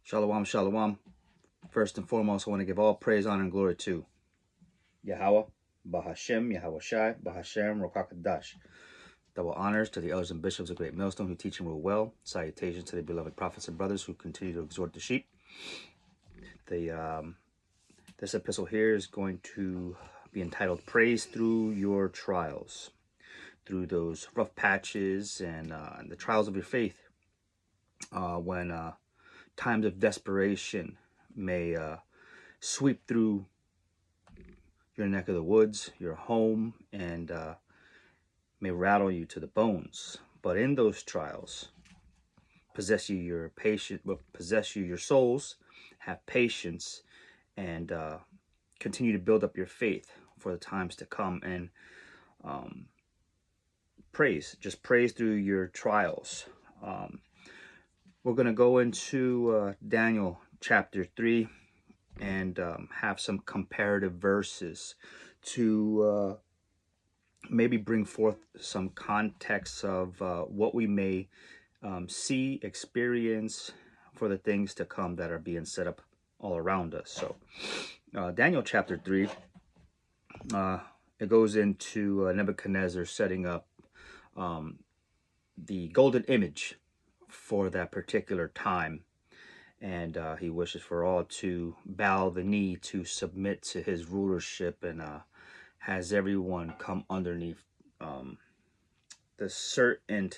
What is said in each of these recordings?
Shalom, shalom. First and foremost, I want to give all praise, honor, and glory to Yahweh, Bahashem, Yahweh Shai, Bahashem, Rokakadash. Double honors to the elders and bishops of Great Millstone who teach and rule well. Salutations to the beloved prophets and brothers who continue to exhort the sheep. This epistle here is going to be entitled Praise Through Your Trials. Through those rough patches and the trials of your faith, when times of desperation may sweep through your neck of the woods, your home, and may rattle you to the bones. But in those trials, possess you your souls, have patience, and continue to build up your faith for the times to come. And praise through your trials. We're going to go into Daniel chapter 3 and have some comparative verses to maybe bring forth some context of what we may see, experience for the things to come that are being set up all around us. So Daniel chapter 3, it goes into Nebuchadnezzar setting up the golden image for that particular time. And he wishes for all to bow the knee to submit to his rulership, and has everyone come underneath the certain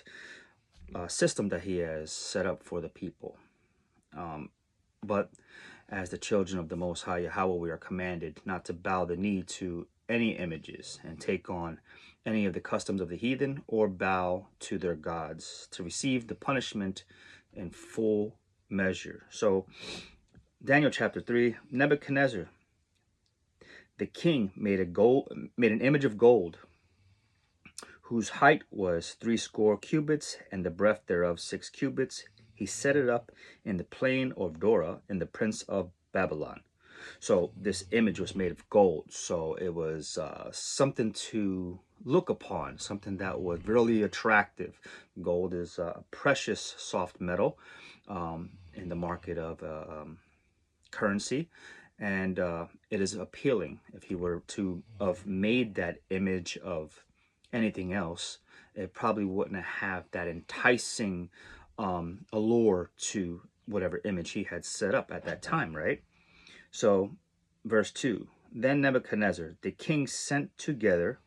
system that he has set up for the people. But as the children of the Most High Yahweh, we are commanded not to bow the knee to any images and take on any of the customs of the heathen or bow to their gods, to receive the punishment in full measure. So Daniel chapter 3, Nebuchadnezzar, the king, made an image of gold, whose height was 60 cubits, and the breadth thereof 6 cubits. He set it up in the plain of Dora, in the prince of Babylon. So this image was made of gold. So it was something to look upon, something that was really attractive. Gold is a precious soft metal in the market of currency, and it is appealing. If he were to have made that image of anything else, it probably wouldn't have that enticing allure to whatever image he had set up at that time, right? So verse 2, then Nebuchadnezzar the king sent to gather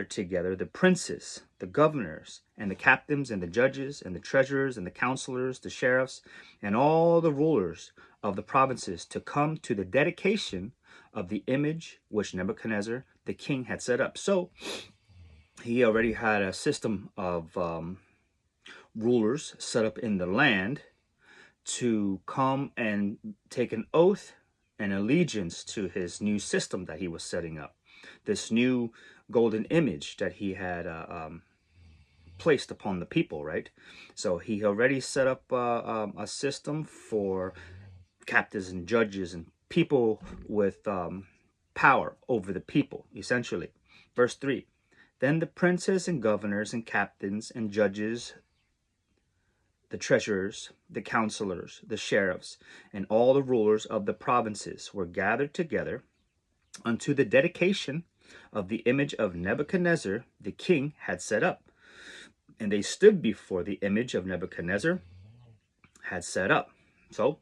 together the princes, the governors, and the captains, and the judges, and the treasurers, and the counselors, the sheriffs, and all the rulers of the provinces to come to the dedication of the image which Nebuchadnezzar the king had set up. So he already had a system of rulers set up in the land to come and take an oath and allegiance to his new system that he was setting up, this new golden image that he had placed upon the people, right? So he already set up a system for captains and judges and people with power over the people, essentially. Verse 3, then the princes and governors and captains and judges, the treasurers, the counselors, the sheriffs, and all the rulers of the provinces were gathered together unto the dedication of the image of Nebuchadnezzar the king had set up. And they stood before the image of Nebuchadnezzar had set up. So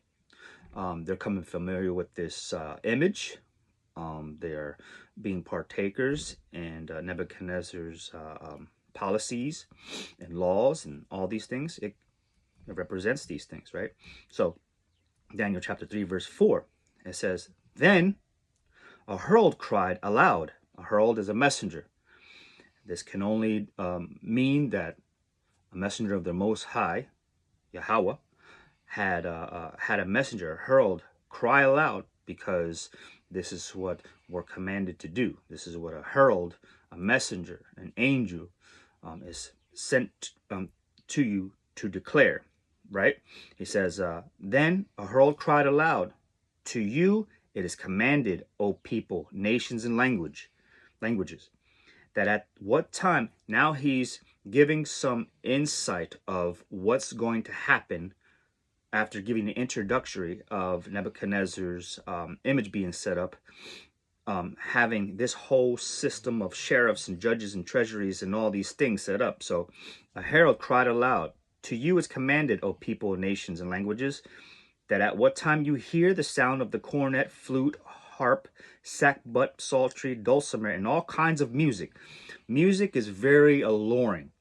they're coming familiar with this image. They're being partakers in Nebuchadnezzar's policies and laws and all these things. It represents these things, right? So Daniel chapter 3 verse 4, it says, then a herald cried aloud. A herald is a messenger. This can only mean that a messenger of the Most High Yahweh had a messenger, a herald, cry aloud, because this is what we're commanded to do. This is what a herald, a messenger, an angel is sent to you to declare, right? He says, then a herald cried aloud, to you it is commanded, O people, nations, and languages, that at what time, now he's giving some insight of what's going to happen after giving the introductory of Nebuchadnezzar's image being set up, having this whole system of sheriffs and judges and treasuries and all these things set up. So a herald cried aloud, "To you is commanded, O people, nations, and languages, that at what time you hear the sound of the cornet, flute, harp, sackbut, psaltery, dulcimer, and all kinds of music." Music is very alluring.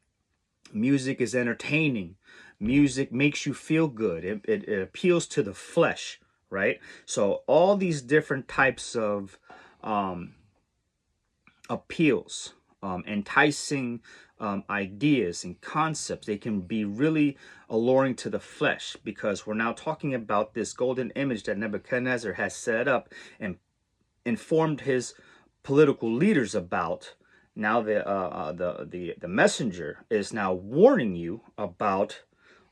Music is entertaining. Music makes you feel good. It appeals to the flesh, right? So all these different types of appeals, enticing ideas and concepts, they can be really alluring to the flesh, because we're now talking about this golden image that Nebuchadnezzar has set up and informed his political leaders about. Now the messenger is now warning you about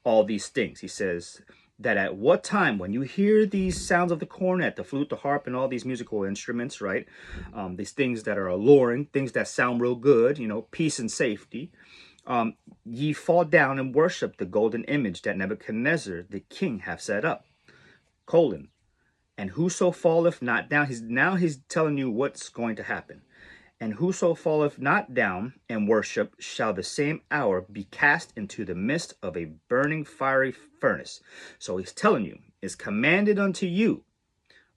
all these things. He says that at what time, when you hear these sounds of the cornet, the flute, the harp, and all these musical instruments, right? These things that are alluring, things that sound real good, you know, peace and safety. Ye fall down and worship the golden image that Nebuchadnezzar the king hath set up. Colon. And whoso falleth not down, he's telling you what's going to happen. And whoso falleth not down and worship shall the same hour be cast into the midst of a burning fiery furnace. So he's telling you, it's commanded unto you,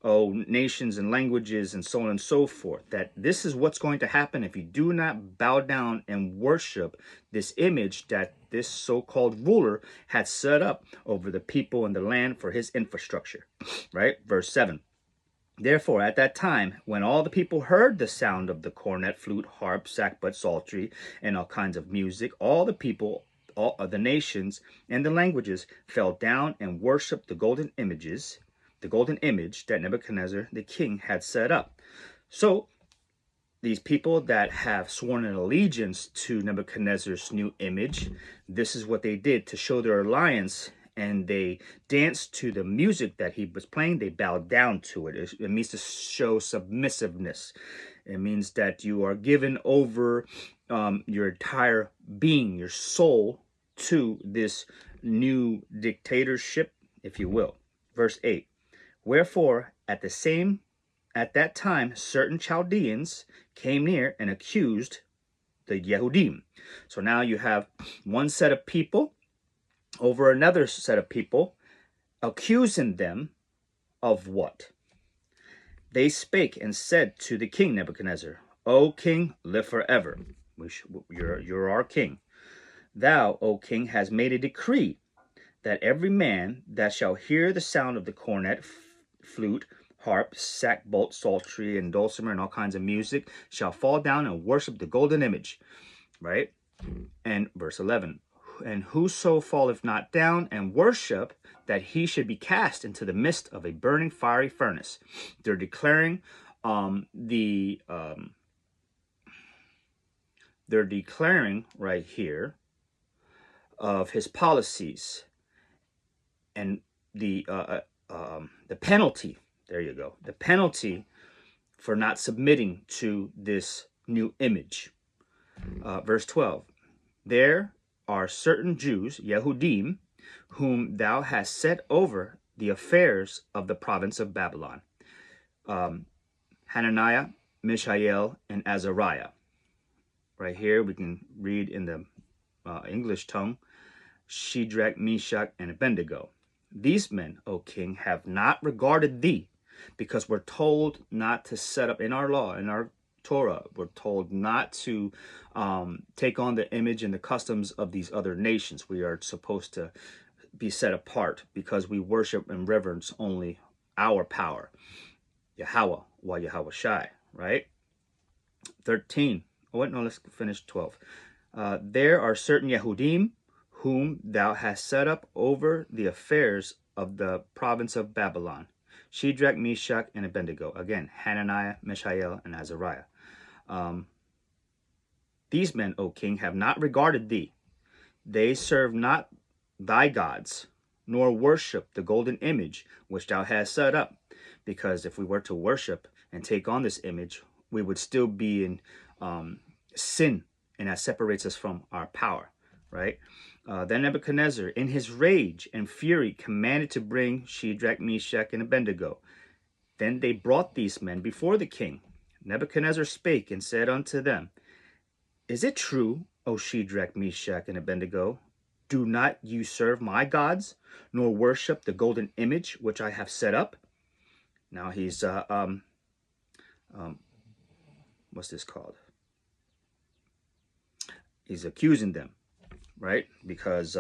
O nations and languages and so on and so forth, that this is what's going to happen if you do not bow down and worship this image that this so-called ruler had set up over the people and the land for his infrastructure, right? Verse 7. Therefore, at that time, when all the people heard the sound of the cornet, flute, harp, sackbut, psaltery, and all kinds of music, all the people, all of the nations and the languages fell down and worshipped the golden image that Nebuchadnezzar the king had set up. So these people that have sworn an allegiance to Nebuchadnezzar's new image, this is what they did to show their alliance, and they danced to the music that he was playing. They bowed down to it. It means to show submissiveness. It means that you are given over your entire being, your soul, to this new dictatorship, if you will. Verse 8. Wherefore, at that time, certain Chaldeans came near and accused the Yehudim. So now you have one set of people over another set of people, accusing them of what? They spake and said to the king Nebuchadnezzar, O king, live forever. You're our king. Thou, O king, hast made a decree that every man that shall hear the sound of the cornet, flute, harp, sackbut, psaltery, and dulcimer, and all kinds of music, shall fall down and worship the golden image. Right? And verse 11. And whoso falleth not down and worship, that he should be cast into the midst of a burning fiery furnace. They're declaring they're declaring right here of his policies and the penalty. There you go. The penalty for not submitting to this new image. Verse 12. There are certain Jews, Yehudim, whom thou hast set over the affairs of the province of Babylon. Hananiah, Mishael, and Azariah. Right here we can read in the English tongue, Shadrach, Meshach, and Abednego. These men, O king, have not regarded thee, because we're told not to set up in our law, in our Torah, we're told not to take on the image and the customs of these other nations. We are supposed to be set apart because we worship and reverence only our power, Yahweh, wa Yahweh Shai, right? 13. Oh, wait, no, let's finish 12. There are certain Yehudim whom thou hast set up over the affairs of the province of Babylon. Shadrach, Meshach, and Abednego. Again, Hananiah, Mishael, and Azariah. These men, O king, have not regarded thee. They serve not thy gods, nor worship the golden image which thou hast set up. Because if we were to worship and take on this image, we would still be in sin, and that separates us from our power. right? Then Nebuchadnezzar, in his rage and fury, commanded to bring Shadrach, Meshach, and Abednego. Then they brought these men before the king. Nebuchadnezzar spake and said unto them, Is it true, O Shadrach, Meshach, and Abednego? Do not you serve my gods, nor worship the golden image which I have set up? Now he's what's this called? He's accusing them, right? Because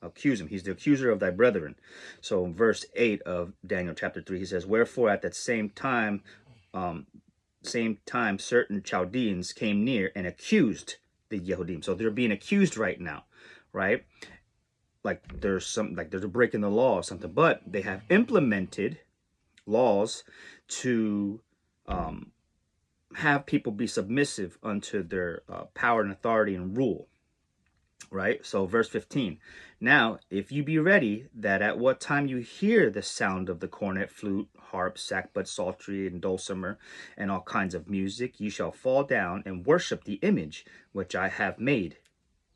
accuse him. He's the accuser of thy brethren. So in verse 8 of Daniel chapter 3, he says, Wherefore at that same time certain Chaldeans came near and accused the Yehudim. So they're being accused right now, right? Like there's a break in the law or something, but they have implemented laws to have people be submissive unto their power and authority and rule, right? So verse 15, now if you be ready, that at what time you hear the sound of the cornet, flute, harp, sackbut, psaltery, and dulcimer, and all kinds of music, you shall fall down and worship the image which I have made.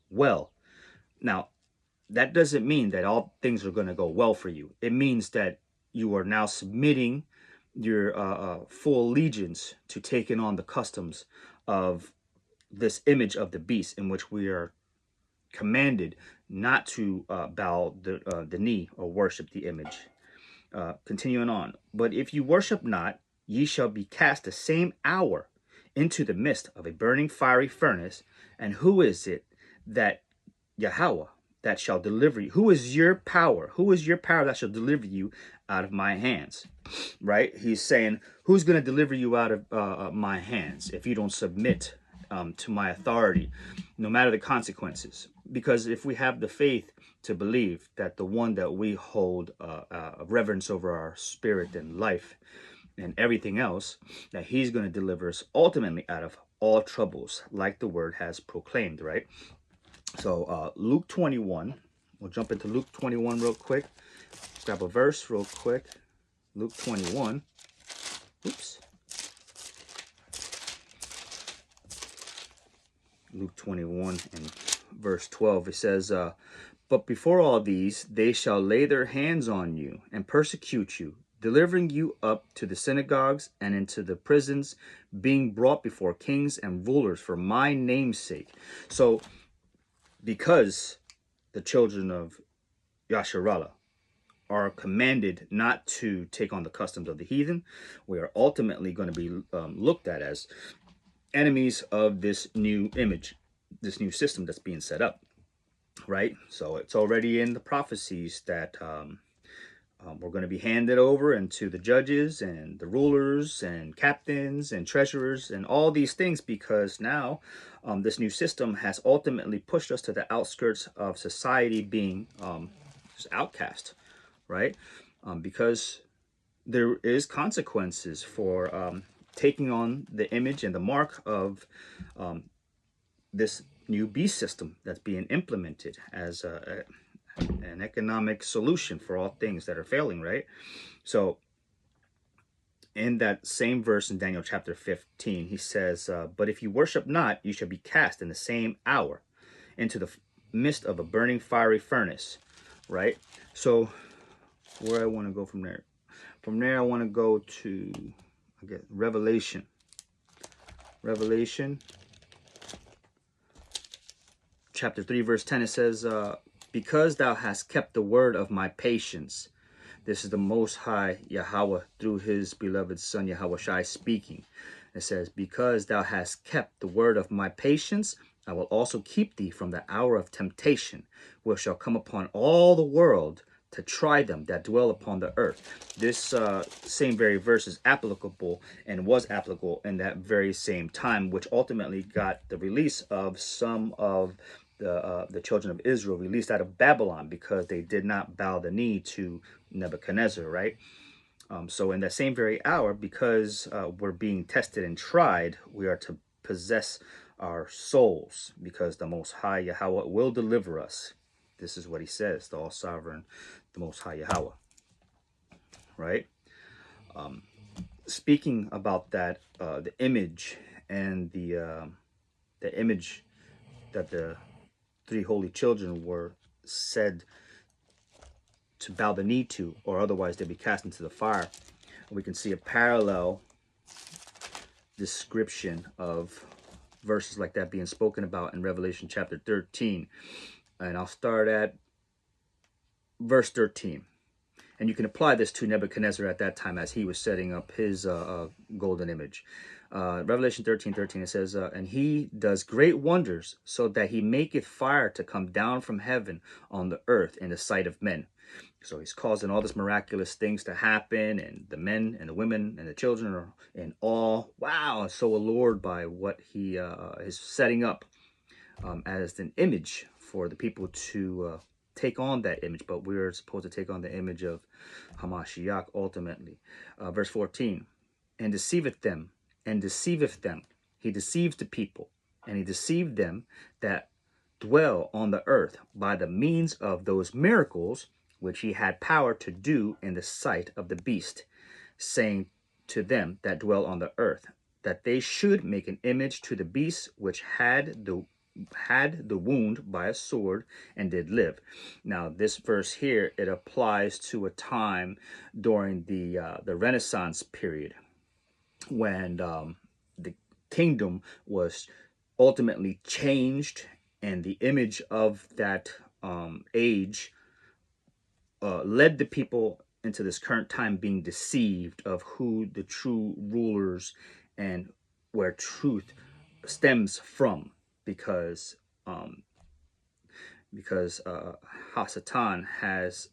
Well, now that doesn't mean that all things are going to go well for you. It means that you are now submitting your full allegiance to taking on the customs of this image of the beast, in which we are commanded not to bow the knee or worship the image. Continuing on, but if you worship not, ye shall be cast the same hour into the midst of a burning fiery furnace. And who is it that Yahweh that shall deliver you? Who is your power? Who is your power that shall deliver you out of my hands? Right? He's saying, who's going to deliver you out of my hands if you don't submit to my authority, no matter the consequences? Because if we have the faith to believe that the one that we hold reverence over our spirit and life and everything else, that he's going to deliver us ultimately out of all troubles, like the word has proclaimed, right? So Luke 21, we'll jump into Luke 21 real quick. Grab a verse real quick. Luke 21. Oops. Luke 21 and verse 12. It says, But before all these, they shall lay their hands on you and persecute you, delivering you up to the synagogues and into the prisons, being brought before kings and rulers for my name's sake. So, because the children of Yasharallah are commanded not to take on the customs of the heathen, we are ultimately going to be looked at as enemies of this new image, this new system that's being set up, right? So it's already in the prophecies that we're going to be handed over into the judges and the rulers and captains and treasurers and all these things, because now this new system has ultimately pushed us to the outskirts of society, being just outcast, right? Because there is consequences for taking on the image and the mark of this new beast system that's being implemented as an economic solution for all things that are failing, right? So in that same verse in Daniel chapter 15, he says, But if you worship not, you shall be cast in the same hour into the midst of a burning fiery furnace, right? So where I want to go from there? From there, I want to go to, again, Revelation. Revelation chapter 3, verse 10, it says, Because thou hast kept the word of my patience. This is the Most High Yahweh through his beloved Son Yahweh Shai speaking. It says, Because thou hast kept the word of my patience, I will also keep thee from the hour of temptation, which shall come upon all the world to try them that dwell upon the earth. This same very verse is applicable and was applicable in that very same time, which ultimately got the release of some of the children of Israel released out of Babylon, because they did not bow the knee to Nebuchadnezzar, right? So in that same very hour, because we're being tested and tried, we are to possess our souls, because the Most High Yahweh will deliver us. This is what he says, the all-sovereign, the Most High Yahweh, right? Speaking about that, the image and the image that the three holy children were said to bow the knee to, or otherwise they'd be cast into the fire. We can see a parallel description of verses like that being spoken about in Revelation chapter 13. And I'll start at verse 13. And you can apply this to Nebuchadnezzar at that time as he was setting up his golden image. Revelation 13:13, it says, and he does great wonders, so that he maketh fire to come down from heaven on the earth in the sight of men. So he's causing all this miraculous things to happen, and the men and the women and the children are in awe. Wow, so allured by what he is setting up as an image for the people to take on that image. But we're supposed to take on the image of Hamashiach ultimately. Verse 14, and deceiveth them, and deceiveth them. He deceives the people, and he deceived them that dwell on the earth by the means of those miracles which he had power to do in the sight of the beast, saying to them that dwell on the earth, that they should make an image to the beast which had the wound by a sword and did live. Now this verse here, it applies to a time during the Renaissance period, when the kingdom was ultimately changed, and the image of that age led the people into this current time being deceived of who the true rulers and where truth stems from, because Hasatan has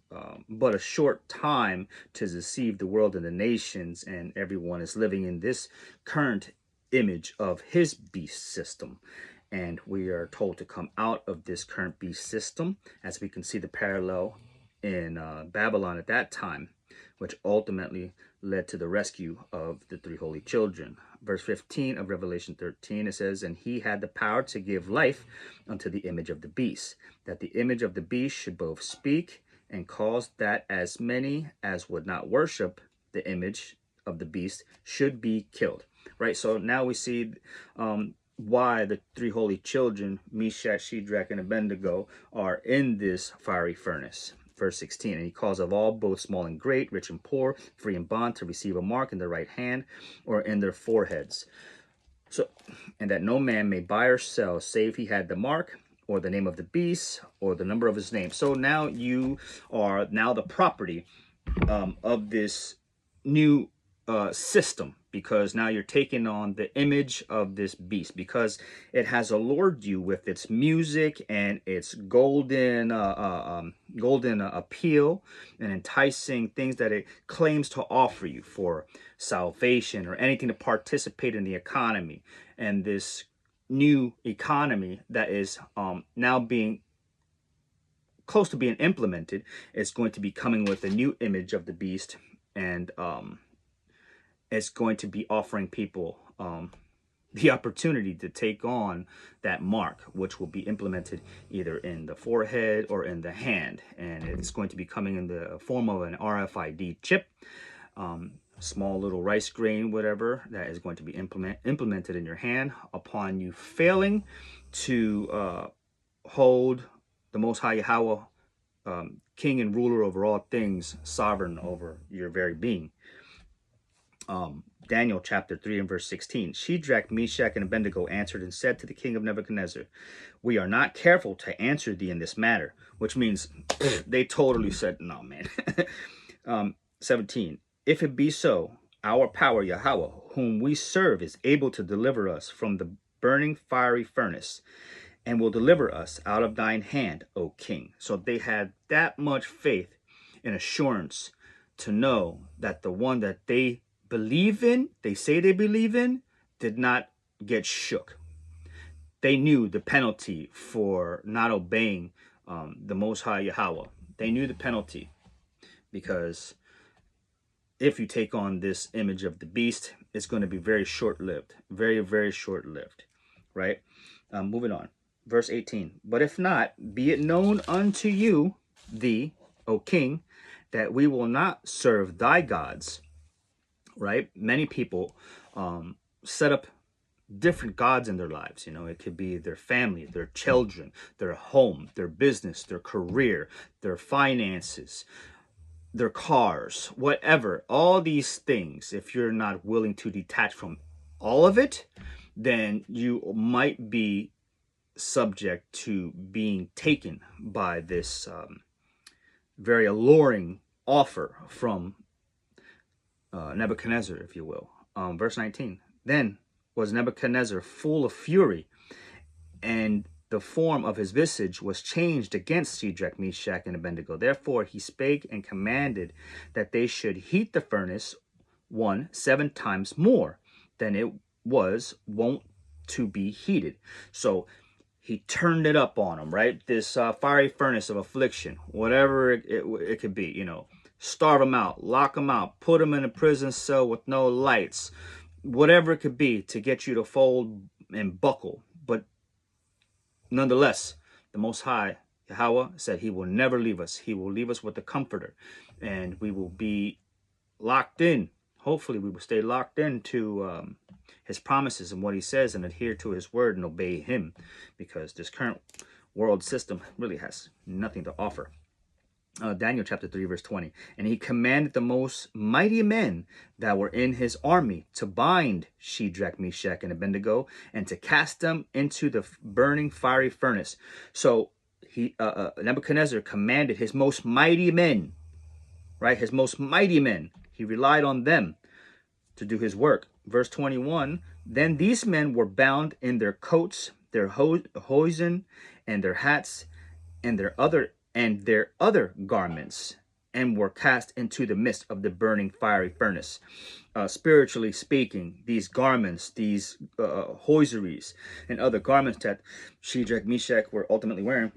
but a short time to deceive the world and the nations, and everyone is living in this current image of his beast system. And we are told to come out of this current beast system, as we can see the parallel in Babylon at that time, which ultimately led to the rescue of the three holy children. Verse 15 of Revelation 13, it says, and he had the power to give life unto the image of the beast, that the image of the beast should both speak and cause that as many as would not worship the image of the beast should be killed. Right, so now we see why the three holy children, Meshach, Shadrach, and Abednego, are in this fiery furnace. Verse 16, and he calls of all, both small and great, rich and poor, free and bond, to receive a mark in their right hand or in their foreheads. So, and that no man may buy or sell, save he had the mark, or the name of the beast, or the number of his name. So now you are now the property of this new system, because now you're taking on the image of this beast, because it has allured you with its music and its golden appeal and enticing things that it claims to offer you for salvation or anything to participate in the economy. And this new economy that is now being close to being implemented is going to be coming with a new image of the beast, and it's going to be offering people the opportunity to take on that mark, which will be implemented either in the forehead or in the hand. And it's going to be coming in the form of an RFID chip, small little rice grain, whatever, that is going to be implemented in your hand upon you failing to hold the Most High Yahweh, King and ruler over all things, sovereign over your very being. Daniel chapter 3 and verse 16. Shadrach, Meshach, and Abednego answered and said to the king of Nebuchadnezzar, we are not careful to answer thee in this matter. Which means they totally said, no, man. 17. If it be so, our power, Yahweh, whom we serve, is able to deliver us from the burning fiery furnace, and will deliver us out of thine hand, O king. So they had that much faith and assurance to know that the one that they believe in, they say they believe in, did not get shook. They knew the penalty for not obeying the Most High Yahweh. They knew the penalty, because if you take on this image of the beast, it's going to be very short-lived. Very, very short-lived. Right? Moving on. Verse 18. But if not, be it known unto you, thee, O king, that we will not serve thy gods. Right? Many people set up different gods in their lives. It could be their family, their children, their home, their business, their career, their finances, their cars, whatever. All these things, if you're not willing to detach from all of it, then you might be subject to being taken by this very alluring offer from Nebuchadnezzar, if you will. Verse 19. Then was Nebuchadnezzar full of fury, and the form of his visage was changed against Shadrach, Meshach, and Abednego. Therefore he spake and commanded that they should heat the furnace 7 times more than it was wont to be heated. So he turned it up on them, right? This fiery furnace of affliction, whatever it could be, starve them out, lock them out, put them in a prison cell with no lights, whatever it could be to get you to fold and buckle. But nonetheless, the Most High, Yahweh, said he will never leave us. He will leave us with the Comforter, and we will be locked in. Hopefully, we will stay locked into his promises and what he says and adhere to his word and obey him, because this current world system really has nothing to offer. Daniel chapter 3 verse 20. And he commanded the most mighty men that were in his army to bind Shadrach, Meshach, and Abednego, and to cast them into the burning fiery furnace. So he Nebuchadnezzar commanded his most mighty men, right? His most mighty men. He relied on them to do his work. Verse 21. Then these men were bound in their coats, their hosen, and their hats, and their other garments, and were cast into the midst of the burning fiery furnace. Spiritually speaking, these garments, these hosieries, and other garments that Shadrach, Meshach were ultimately wearing,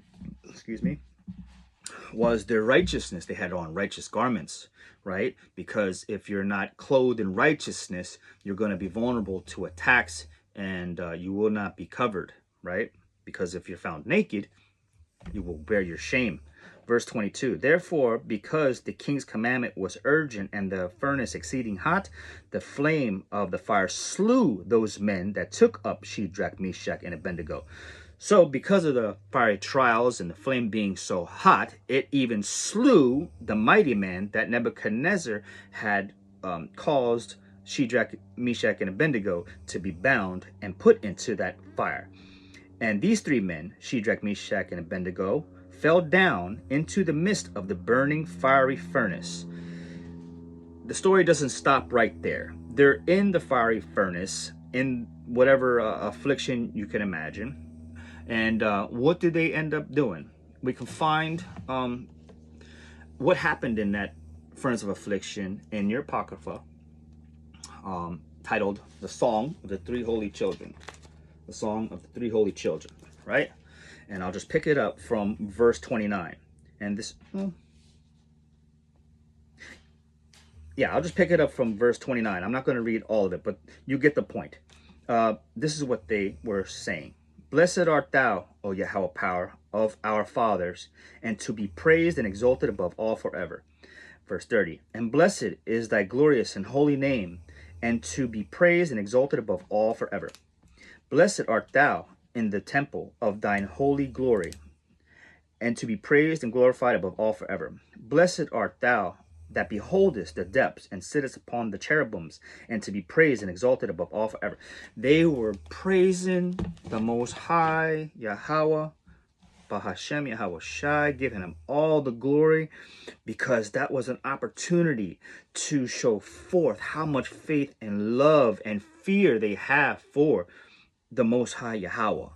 was their righteousness. They had on righteous garments, right? Because if you're not clothed in righteousness, you're going to be vulnerable to attacks, and you will not be covered, right? Because if you're found naked, you will bear your shame. Verse 22, therefore, because the king's commandment was urgent and the furnace exceeding hot, the flame of the fire slew those men that took up Shadrach, Meshach, and Abednego. So because of the fiery trials and the flame being so hot, it even slew the mighty man that Nebuchadnezzar had caused Shadrach, Meshach, and Abednego to be bound and put into that fire. And these 3 men, Shadrach, Meshach, and Abednego, fell down into the midst of the burning fiery furnace. The story doesn't stop right there. They're in the fiery furnace, in whatever affliction you can imagine. And what did they end up doing? We can find what happened in that furnace of affliction in your Apocrypha, titled The Song of the Three Holy Children. The Song of the Three Holy Children, right? And I'll just pick it up from verse 29. And this, I'll just pick it up from verse 29. I'm not going to read all of it, but you get the point. This is what they were saying. Blessed art thou, O Yahweh, power of our fathers, and to be praised and exalted above all forever. Verse 30. And blessed is thy glorious and holy name, and to be praised and exalted above all forever. Blessed art thou in the temple of thine holy glory, and to be praised and glorified above all forever. Blessed art thou that beholdest the depths and sittest upon the cherubims, and to be praised and exalted above all forever. They were praising the Most High, Yahweh, Bahashem Yahweh Shai, giving him all the glory, because that was an opportunity to show forth how much faith and love and fear they have for the Most High Yahweh.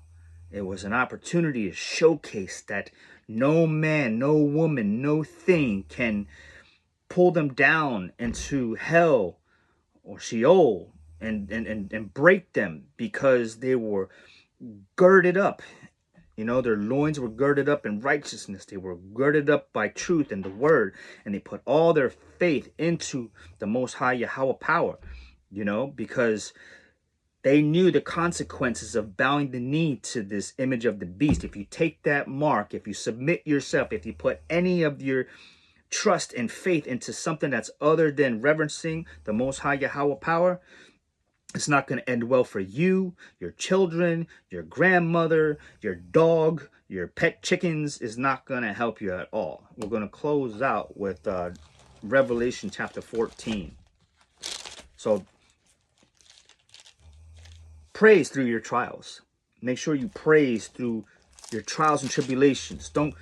It was an opportunity to showcase that no man, no woman, no thing can pull them down into hell or Sheol and break them, because they were girded up. Their loins were girded up in righteousness. They were girded up by truth and the word, and they put all their faith into the Most High Yahweh power, because they knew the consequences of bowing the knee to this image of the beast. If you take that mark, if you submit yourself, if you put any of your trust and faith into something that's other than reverencing the Most High Yahweh power, It's not going to end well for you, your children, your grandmother, your dog, your pet chickens. Is not going to help you at all. We're going to close out with Revelation chapter 14. So praise through your trials. Make sure you praise through your trials and tribulations. Don't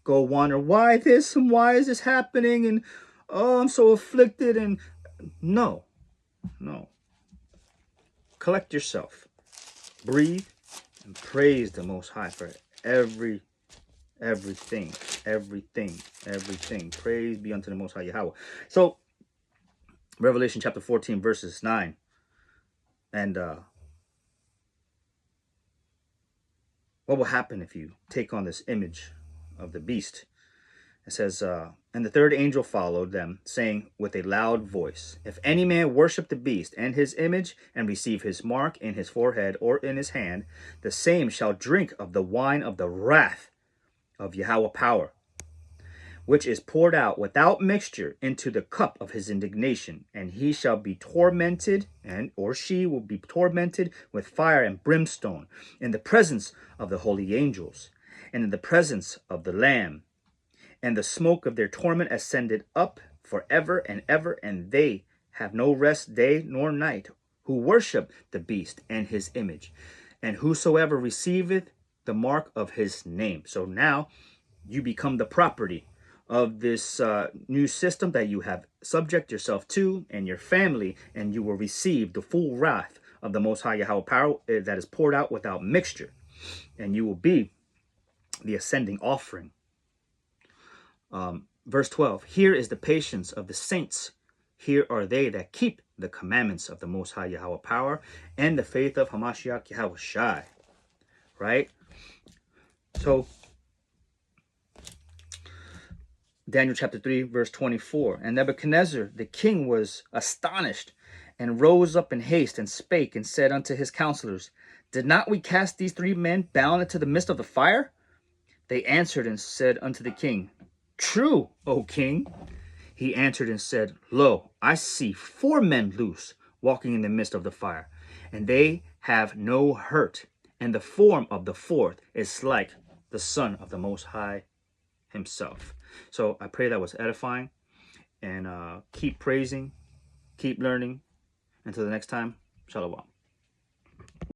go wonder why this and why is this happening and oh, I'm so afflicted. And no. Collect yourself. Breathe and praise the Most High for everything. Praise be unto the Most High Yahweh. So, Revelation chapter 14, verses 9. And what will happen if you take on this image of the beast? It says, and the third angel followed them, saying with a loud voice, if any man worship the beast and his image, and receive his mark in his forehead or in his hand, the same shall drink of the wine of the wrath of Yahweh power, which is poured out without mixture into the cup of his indignation, and he shall be tormented, and or she will be tormented with fire and brimstone, in the presence of the holy angels, and in the presence of the Lamb. And the smoke of their torment ascended up forever and ever, and they have no rest day nor night, who worship the beast and his image, and whosoever receiveth the mark of his name. So now you become the property of this new system that you have subject yourself to and your family, and you will receive the full wrath of the Most High Yahweh power that is poured out without mixture, and you will be the ascending offering. Verse 12, here is the patience of the saints. Here are they that keep the commandments of the Most High Yahweh power and the faith of Hamashiach Yahweh Shai. Right? So, Daniel chapter 3, verse 24. And Nebuchadnezzar, the king, was astonished and rose up in haste and spake and said unto his counselors, did not we cast these 3 men bound into the midst of the fire? They answered and said unto the king, true, O king. He answered and said, lo, I see 4 men loose, walking in the midst of the fire, and they have no hurt, and the form of the 4th is like the Son of the Most High himself. So I pray that was edifying, and keep praising, keep learning. Until the next time, shalom.